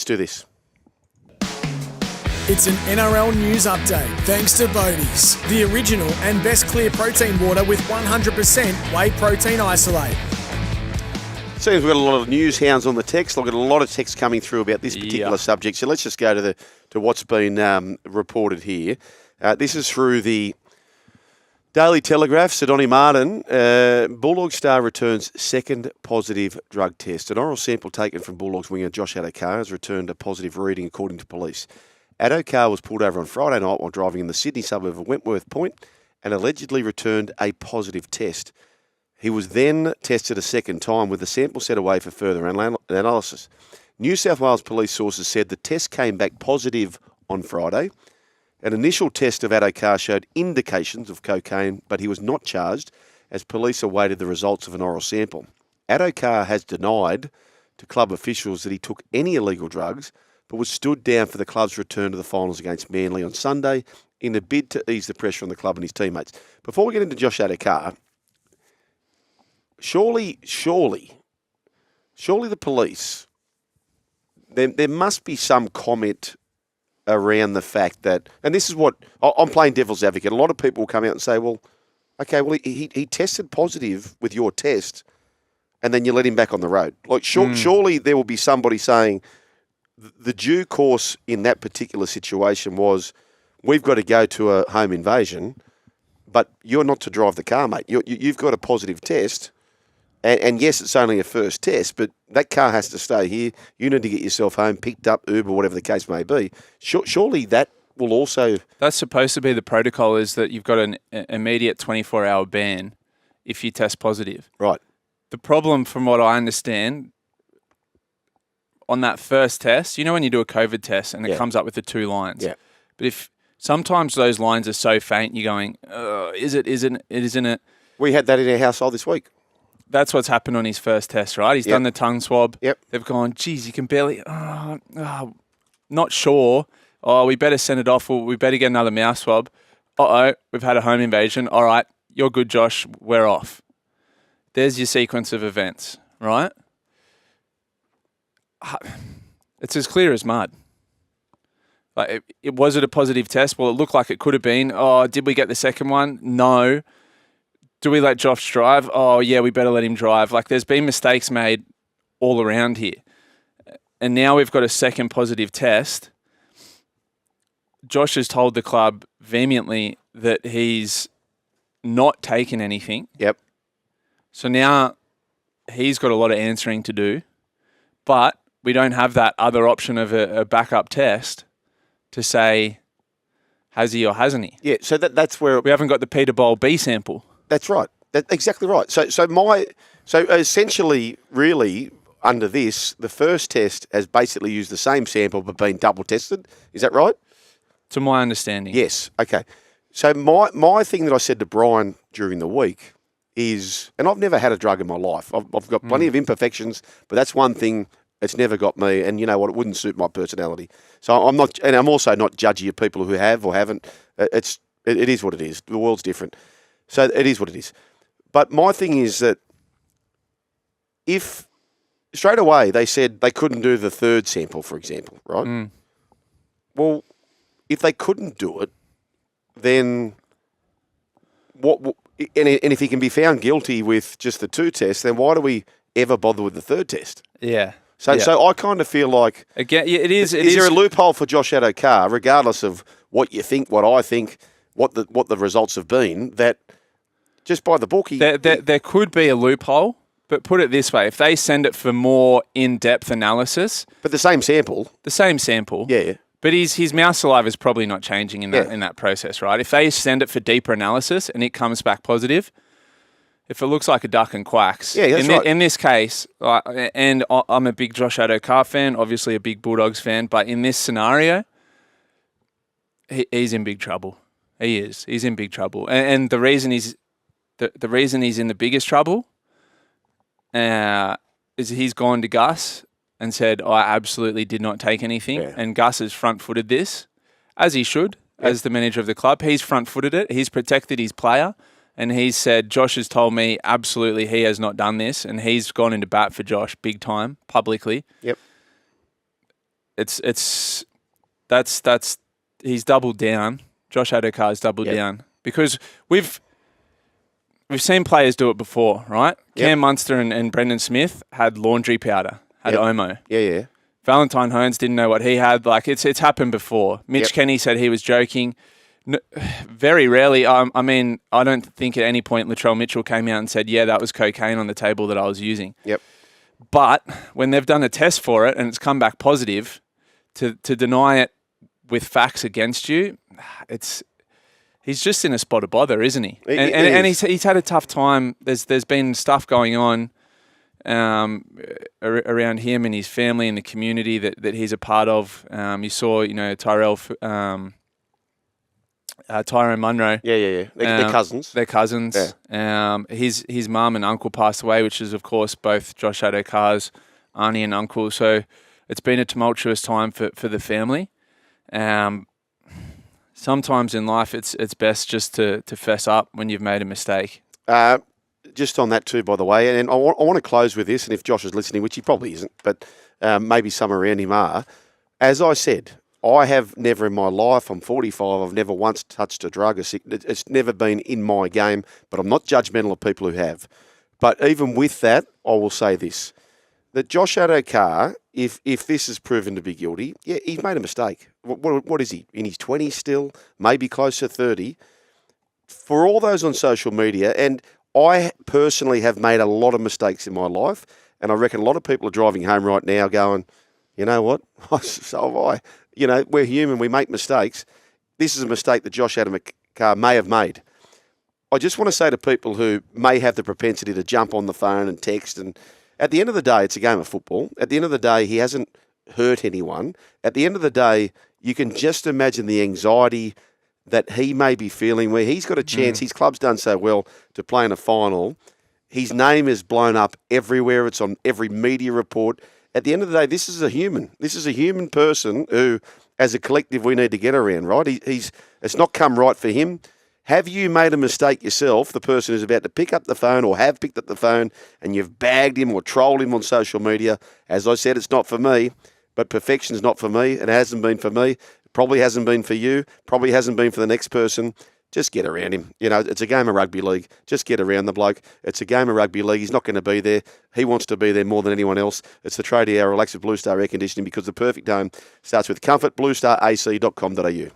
do this. It's an NRL news update thanks to Bodie's, the original and best clear protein water with 100% whey protein isolate. Seems we've got a lot of news hounds on the text. I've got a lot of text coming through about this particular subject. So let's just go to what's been reported here. This is through the Daily Telegraph. Sidoni Martin, Bulldog star returns second positive drug test. An oral sample taken from Bulldogs winger Josh Addo-Carr has returned a positive reading according to police. Addo-Carr was pulled over on Friday night while driving in the Sydney suburb of Wentworth Point and allegedly returned a positive test. He was then tested a second time with the sample set away for further analysis. New South Wales police sources said the test came back positive on Friday. An initial test of Addo-Carr showed indications of cocaine, but he was not charged as police awaited the results of an oral sample. Addo-Carr has denied to club officials that he took any illegal drugs, but was stood down for the club's return to the finals against Manly on Sunday in a bid to ease the pressure on the club and his teammates. Before we get into Josh Addo-Carr, surely the police, there must be some comment around the fact that, and this is what, I'm playing devil's advocate, a lot of people will come out and say, well, okay, well, he tested positive with your test, and then you let him back on the road. Like, surely there will be somebody saying, the due course in that particular situation was, we've got to go to a home invasion, but you're not to drive the car, mate. You've got a positive test, and yes, it's only a first test, but that car has to stay here. You need to get yourself home, picked up, Uber, whatever the case may be. Surely that will also... That's supposed to be the protocol, is that you've got an immediate 24-hour ban if you test positive. Right. The problem, from what I understand, on that first test, you know when you do a COVID test and it comes up with the two lines? Yeah. But if sometimes those lines are so faint, you're going, isn't it? We had that in our household this week. That's what's happened on his first test, right? He's done the tongue swab. Yep. They've gone, geez, you can barely, not sure. Oh, we better send it off. Or we better get another mouth swab. We've had a home invasion. All right, you're good, Josh. We're off. There's your sequence of events, right? It's as clear as mud. Like, was it a positive test? Well, it looked like it could have been. Oh, did we get the second one? No. Do we let Josh drive? Oh, yeah, we better let him drive. Like, there's been mistakes made all around here. And now we've got a second positive test. Josh has told the club vehemently that he's not taken anything. Yep. So now he's got a lot of answering to do. But we don't have that other option of a backup test to say, has he or hasn't he? Yeah, so that's where... We haven't got the Peter Bowl B sample. That's right. That's exactly right. So essentially, really, under this, the first test has basically used the same sample but been double tested. Is that right? To my understanding. Yes. Okay. So my thing that I said to Brian during the week is, and I've never had a drug in my life. I've got plenty of imperfections, but that's one thing that's never got me. And you know what? It wouldn't suit my personality. So I'm not, and I'm also not judgy of people who have or haven't. It is what it is. The world's different. So it is what it is. But my thing is that if straight away they said they couldn't do the third sample, for example, right? Well, if they couldn't do it, then what? And if he can be found guilty with just the two tests, then why do we ever bother with the third test? Yeah. So I kind of feel like again, it is. Is there a loophole for Josh Addo-Carr, regardless of what you think, what I think, what the results have been, that just by the book, there could be a loophole, but put it this way: if they send it for more in-depth analysis, but the same sample, yeah. But his mouth saliva is probably not changing in that process, right? If they send it for deeper analysis and it comes back positive, if it looks like a duck and quacks, in this case, and I'm a big Josh Addo-Carr fan, obviously a big Bulldogs fan, but in this scenario, he's in big trouble. He is. He's in big trouble, and the reason he's in the biggest trouble is he's gone to Gus and said, I absolutely did not take anything. Yeah. And Gus has front-footed this, as he should, as the manager of the club. He's front-footed it. He's protected his player. And he's said, Josh has told me absolutely he has not done this. And he's gone into bat for Josh big time, publicly. Yep. that's he's doubled down. Josh Addo-Carr's doubled down because we've seen players do it before, right? Cam Munster and Brendan Smith had laundry powder, had Omo. Yeah. Valentine Holmes didn't know what he had. Like it's happened before. Mitch Kenny said he was joking. Very rarely. I mean, I don't think at any point Latrell Mitchell came out and said, "Yeah, that was cocaine on the table that I was using." Yep. But when they've done a test for it and it's come back positive, to deny it with facts against you, he's just in a spot of bother, isn't he? And he's had a tough time. There's been stuff going on around him and his family and the community that he's a part of. You saw, Tyrone Munro. Yeah. They're cousins. They're cousins. Yeah. His mum and uncle passed away, which is, of course, both Josh Addo-Carr's auntie and uncle. So it's been a tumultuous time for the family. Sometimes in life, it's best just to fess up when you've made a mistake. Just on that too, by the way, and I want to close with this, and if Josh is listening, which he probably isn't, but maybe some around him are, as I said, I have never in my life, I'm 45, I've never once touched a drug. It's never been in my game, but I'm not judgmental of people who have. But even with that, I will say this, that Josh Addo-Carr, if this is proven to be guilty, he's made a mistake. What is he, in his 20s still, maybe close to 30? For all those on social media, and I personally have made a lot of mistakes in my life, and I reckon a lot of people are driving home right now going, you know what, so have I. We're human, we make mistakes. This is a mistake that Josh Addo-Carr may have made. I just want to say to people who may have the propensity to jump on the phone and text, and at the end of the day, it's a game of football. At the end of the day, he hasn't hurt anyone. At the end of the day, you can just imagine the anxiety that he may be feeling where he's got a chance. His club's done so well to play in a final. His name is blown up everywhere. It's on every media report. At the end of the day, this is a human. This is a human person who, as a collective, we need to get around, right? It's not come right for him. Have you made a mistake yourself, the person who's about to pick up the phone or have picked up the phone, and you've bagged him or trolled him on social media? As I said, it's not for me, but perfection's not for me. It hasn't been for me. It probably hasn't been for you. Probably hasn't been for the next person. Just get around him. It's a game of rugby league. Just get around the bloke. It's a game of rugby league. He's not going to be there. He wants to be there more than anyone else. It's the Tradie Hour Relax with Blue Star Air Conditioning, because the perfect home starts with comfort. BlueStarAC.com.au.